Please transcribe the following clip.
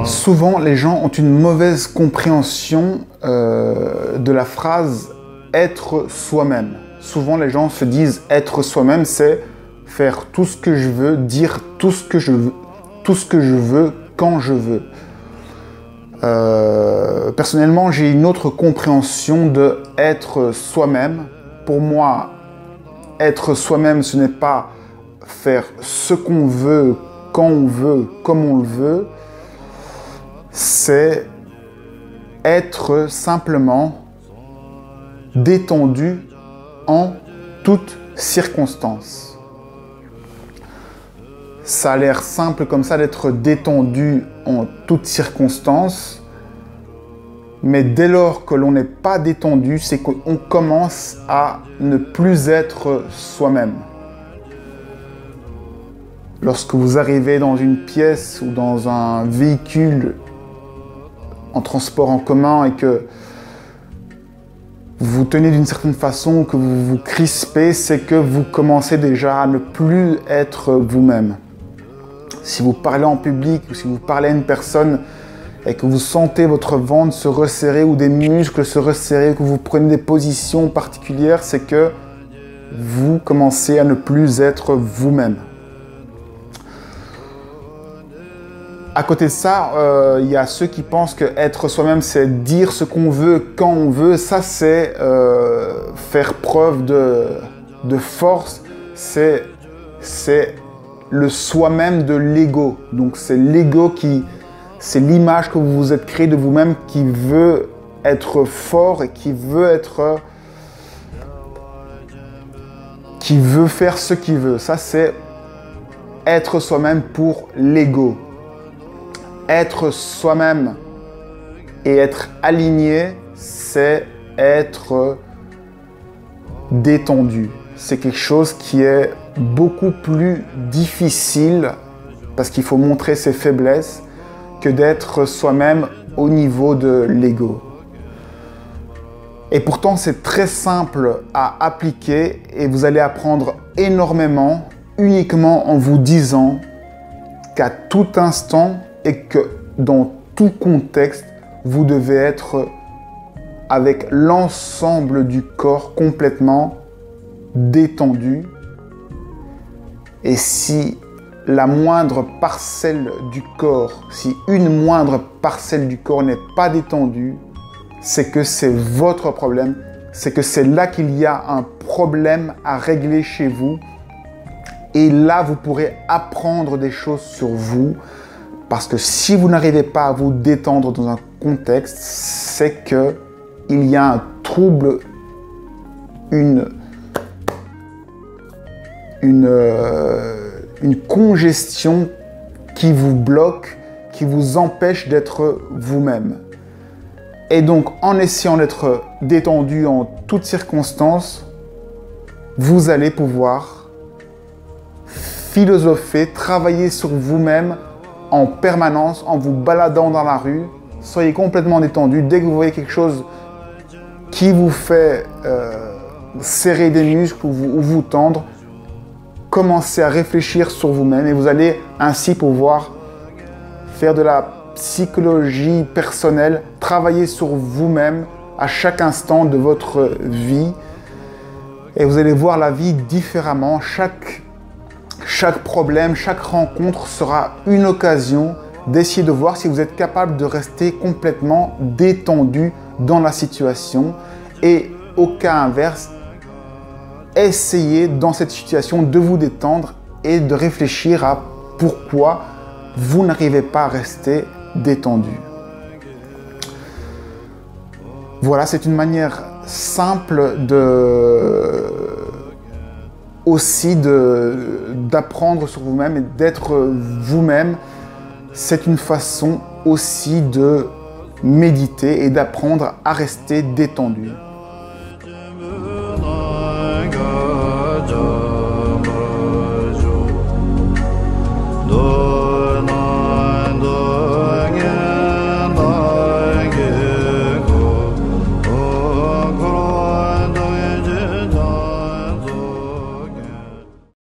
Souvent, les gens ont une mauvaise compréhension de la phrase « être soi-même ». Souvent, les gens se disent « être soi-même », c'est faire tout ce que je veux, dire tout ce que je veux, quand je veux. Personnellement, j'ai une autre compréhension de être soi-même. Pour moi, être soi-même, ce n'est pas faire ce qu'on veut, quand on veut, comme on le veut. C'est être simplement détendu en toutes circonstances. Ça a l'air simple comme ça d'être détendu en toutes circonstances, mais dès lors que l'on n'est pas détendu, c'est qu'on commence à ne plus être soi-même. Lorsque vous arrivez dans une pièce ou dans un véhicule en transport en commun et que vous vous tenez d'une certaine façon, que vous vous crispez, c'est que vous commencez déjà à ne plus être vous-même. Si vous parlez en public ou si vous parlez à une personne et que vous sentez votre ventre se resserrer ou des muscles se resserrer, que vous prenez des positions particulières, c'est que vous commencez à ne plus être vous-même. À côté de ça, il y a ceux qui pensent que être soi-même, c'est dire ce qu'on veut, quand on veut. Ça, c'est faire preuve de force. C'est le soi-même de l'ego. Donc, c'est l'ego c'est l'image que vous vous êtes créée de vous-même qui veut être fort et qui veut faire ce qu'il veut. Ça, c'est être soi-même pour l'ego. Être soi-même et être aligné, c'est être détendu. C'est quelque chose qui est beaucoup plus difficile parce qu'il faut montrer ses faiblesses que d'être soi-même au niveau de l'ego. Et pourtant, c'est très simple à appliquer et vous allez apprendre énormément uniquement en vous disant qu'à tout instant et que dans tout contexte, vous devez être avec l'ensemble du corps complètement détendu. Et si la moindre parcelle du corps, si une moindre parcelle du corps n'est pas détendue, c'est que c'est votre problème, c'est que c'est là qu'il y a un problème à régler chez vous. Et là, vous pourrez apprendre des choses sur vous. Parce que si vous n'arrivez pas à vous détendre dans un contexte, c'est qu'il y a un trouble, une congestion qui vous bloque, qui vous empêche d'être vous-même. Et donc, en essayant d'être détendu en toutes circonstances, vous allez pouvoir philosopher, travailler sur vous-même en permanence, en vous baladant dans la rue. Soyez complètement détendu. Dès que vous voyez quelque chose qui vous fait serrer des muscles ou vous tendre, commencez à réfléchir sur vous-même et vous allez ainsi pouvoir faire de la psychologie personnelle, travailler sur vous-même à chaque instant de votre vie et vous allez voir la vie différemment. Chaque problème, chaque rencontre sera une occasion d'essayer de voir si vous êtes capable de rester complètement détendu dans la situation. Et au cas inverse, essayez dans cette situation de vous détendre et de réfléchir à pourquoi vous n'arrivez pas à rester détendu. Voilà, c'est une manière simple aussi d'apprendre sur vous-même et d'être vous-même. C'est une façon aussi de méditer et d'apprendre à rester détendu.